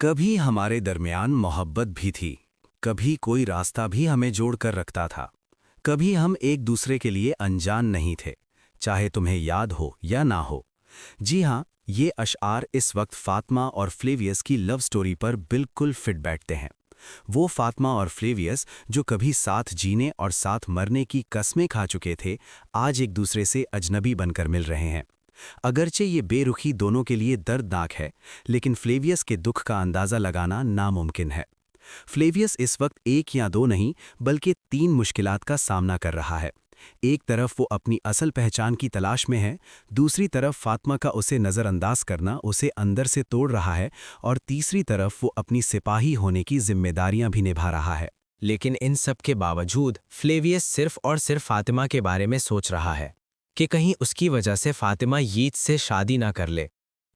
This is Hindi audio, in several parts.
कभी हमारे दरमियान मोहब्बत भी थी, कभी कोई रास्ता भी हमें जोड़ कर रखता था। कभी हम एक दूसरे के लिए अनजान नहीं थे, चाहे तुम्हें याद हो या ना हो। जी हाँ, ये अशआर इस वक्त फातिमा और फ्लेवियस की लव स्टोरी पर बिल्कुल फिट बैठते हैं। वो फातिमा और फ्लेवियस जो कभी साथ जीने और साथ मरने की कस्में खा चुके थे, आज एक दूसरे से अजनबी बनकर मिल रहे हैं। अगरचे ये बेरुखी दोनों के लिए दर्दनाक है, लेकिन फ्लेवियस के दुख का अंदाज़ा लगाना नामुमकिन है। फ्लेवियस इस वक्त एक या दो नहीं, बल्कि 3 मुश्किलात का सामना कर रहा है। एक तरफ वो अपनी असल पहचान की तलाश में है, दूसरी तरफ फातिमा का उसे नज़रअंदाज करना उसे अंदर से तोड़ रहा है, और तीसरी तरफ वो अपनी सिपाही होने की जिम्मेदारियां भी निभा रहा है। लेकिन इन सब के बावजूद फ्लेवियस सिर्फ और सिर्फ फातिमा के बारे में सोच रहा है कि कहीं उसकी वजह से फातिमा यीत से शादी ना कर ले।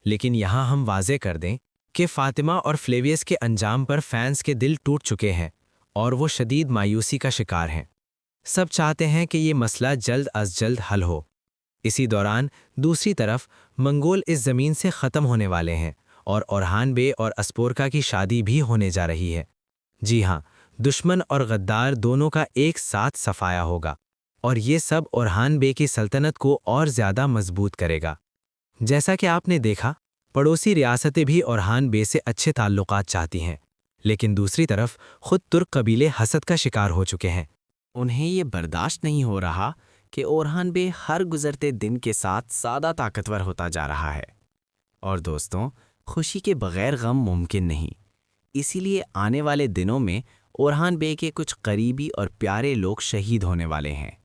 लेकिन यहाँ हम वाजे कर दें कि फातिमा और फ्लेवियस के अंजाम पर फैंस के दिल टूट चुके हैं और वो शदीद मायूसी का शिकार हैं। सब चाहते हैं कि ये मसला जल्द अज जल्द हल हो। इसी दौरान दूसरी तरफ मंगोल इस ज़मीन से ख़त्म होने वाले हैं और ओरहान बे और अस्पोरका की शादी भी होने जा रही है। जी हाँ, दुश्मन और गद्दार दोनों का एक साथ सफाया होगा और ये सब ओरहान बे की सल्तनत को और ज़्यादा मजबूत करेगा। जैसा कि आपने देखा, पड़ोसी रियासतें भी ओरहान बे से अच्छे ताल्लुकात चाहती हैं, लेकिन दूसरी तरफ खुद तुर्क कबीले हसद का शिकार हो चुके हैं। उन्हें ये बर्दाश्त नहीं हो रहा कि ओरहान बे हर गुजरते दिन के साथ ज़्यादा ताकतवर होता जा रहा है। और दोस्तों, खुशी के बगैर गम मुमकिन नहीं। इसीलिए आने वाले दिनों में ओरहान बे के कुछ करीबी और प्यारे लोग शहीद होने वाले हैं।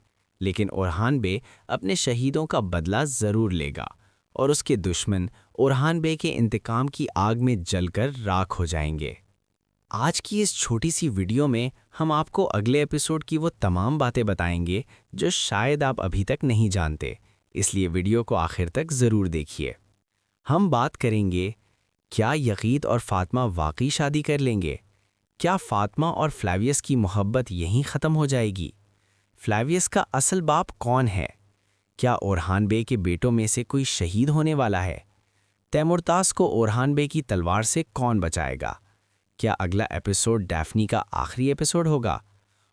लेकिन ओरहान बे अपने शहीदों का बदला ज़रूर लेगा और उसके दुश्मन ओरहान बे के इंतकाम की आग में जलकर राख हो जाएंगे। आज की इस छोटी सी वीडियो में हम आपको अगले एपिसोड की वो तमाम बातें बताएंगे जो शायद आप अभी तक नहीं जानते, इसलिए वीडियो को आखिर तक ज़रूर देखिए। हम बात करेंगे, क्या यकीत और फातिमा वाकई शादी कर लेंगे? क्या फातिमा और फ्लेवियस की मोहब्बत यहीं ख़त्म हो जाएगी? फ्लेवियस का असल बाप कौन है? क्या ओरहान बे के बेटों में से कोई शहीद होने वाला है? तैमुरतास को ओरहान बे की तलवार से कौन बचाएगा? क्या अगला एपिसोड डैफ्नी का आखिरी एपिसोड होगा?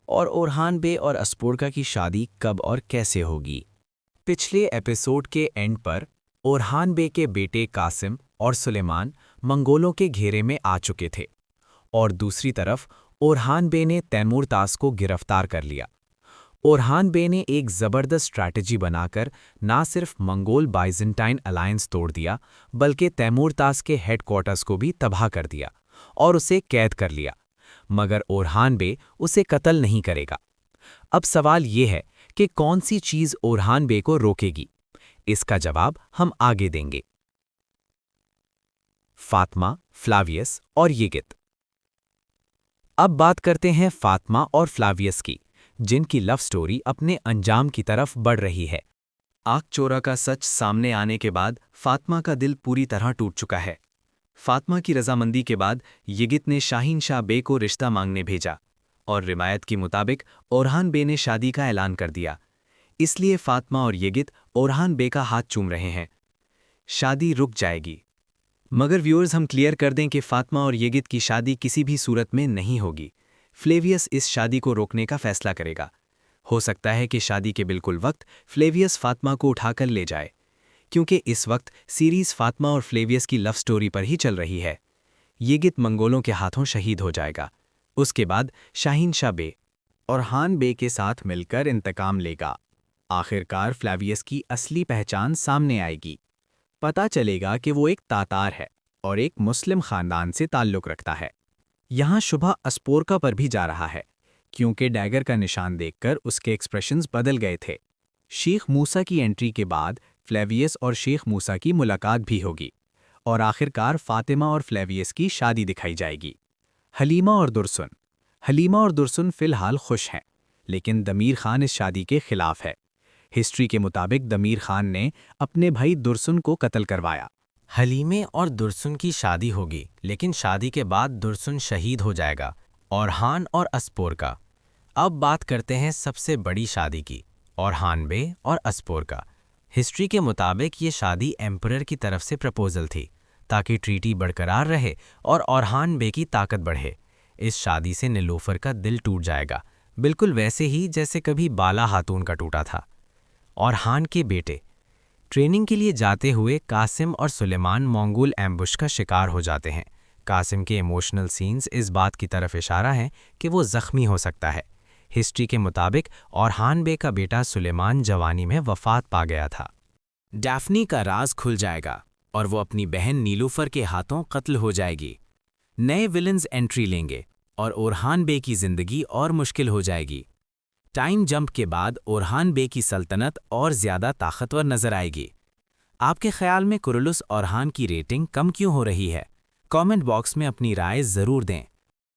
और ओरहान बे और अस्पोरका की शादी कब और कैसे होगी? पिछले एपिसोड के एंड पर ओरहान बे के बेटे कासिम और सुलेमान मंगोलों के घेरे में आ चुके थे और दूसरी तरफ ओरहान बे ने तैमूरतास को गिरफ्तार कर लिया। ओरहान बे ने एक ज़बरदस्त स्ट्रैटेजी बनाकर ना सिर्फ मंगोल बाइजेंटाइन अलायंस तोड़ दिया, बल्कि तैमूरतास के हेडक्वार्टर्स को भी तबाह कर दिया और उसे कैद कर लिया। मगर ओरहान बे उसे कत्ल नहीं करेगा। अब सवाल ये है कि कौन सी चीज़ ओरहान बे को रोकेगी? इसका जवाब हम आगे देंगे। फातिमा, फ्लावियस और येगित। अब बात करते हैं फातिमा और फ्लावियस की, जिनकी लव स्टोरी अपने अंजाम की तरफ बढ़ रही है। आगचोरा का सच सामने आने के बाद फातिमा का दिल पूरी तरह टूट चुका है। फातिमा की रजामंदी के बाद येगित ने शाहीन शाह बे को रिश्ता मांगने भेजा और रिवायत के मुताबिक ओरहान बे ने शादी का ऐलान कर दिया। इसलिए फातिमा और येगित ओरहान बे का हाथ चूम रहे हैं। शादी रुक जाएगी। मगर व्यूअर्स, हम क्लियर कर दें कि फातिमा और येगित की शादी किसी भी सूरत में नहीं होगी। फ्लेवियस इस शादी को रोकने का फैसला करेगा। हो सकता है कि शादी के बिल्कुल वक्त फ्लेवियस फातिमा को उठाकर ले जाए, क्योंकि इस वक्त सीरीज फातिमा और फ्लेवियस की लव स्टोरी पर ही चल रही है। येगित मंगोलों के हाथों शहीद हो जाएगा। उसके बाद शाहीन शाह बे ओरहान बे के साथ मिलकर इंतकाम लेगा। आखिरकार फ्लेवियस की असली पहचान सामने आएगी। पता चलेगा कि वो एक तातार है और एक मुस्लिम खानदान से ताल्लुक़ रखता है। यहाँ शुभा अस्पोरका पर भी जा रहा है, क्योंकि डैगर का निशान देखकर उसके एक्सप्रेशंस बदल गए थे। शेख मूसा की एंट्री के बाद फ्लेवियस और शेख मूसा की मुलाकात भी होगी और आखिरकार फातिमा और फ्लेवियस की शादी दिखाई जाएगी। हलीमा और दुरसुन फिलहाल खुश हैं, लेकिन दमीर खान इस शादी के खिलाफ है। हिस्ट्री के मुताबिक दमीर खान ने अपने भाई दुरसुन को कत्ल करवाया। हलीमे और दुरसुन की शादी होगी, लेकिन शादी के बाद दुरसुन शहीद हो जाएगा। ओरहान और अस्पोरका। अब बात करते हैं सबसे बड़ी शादी की, ओरहान बे और अस्पोरका। हिस्ट्री के मुताबिक ये शादी एम्परर की तरफ से प्रपोजल थी, ताकि ट्रीटी बरकरार रहे और ओरहान बे की ताकत बढ़े। इस शादी से नीलोफर का दिल टूट जाएगा, बिल्कुल वैसे ही जैसे कभी बाला खातून का टूटा था। ओरहान के बेटे ट्रेनिंग के लिए जाते हुए कासिम और सुलेमान मंगोल एम्बुश का शिकार हो जाते हैं। कासिम के इमोशनल सीन्स इस बात की तरफ इशारा हैं कि वो जख्मी हो सकता है। हिस्ट्री के मुताबिक ओरहान बे का बेटा सुलेमान जवानी में वफात पा गया था। डैफ्नी का राज खुल जाएगा और वो अपनी बहन नीलूफर के हाथों कत्ल हो जाएगी। नए विलन्स एंट्री लेंगे और ओरहान बे की जिंदगी और मुश्किल हो जाएगी। टाइम जंप के बाद ओरहान बे की सल्तनत और ज़्यादा ताकतवर नजर आएगी। आपके ख्याल में कुरलुस ओरहान की रेटिंग कम क्यों हो रही है? कमेंट बॉक्स में अपनी राय ज़रूर दें।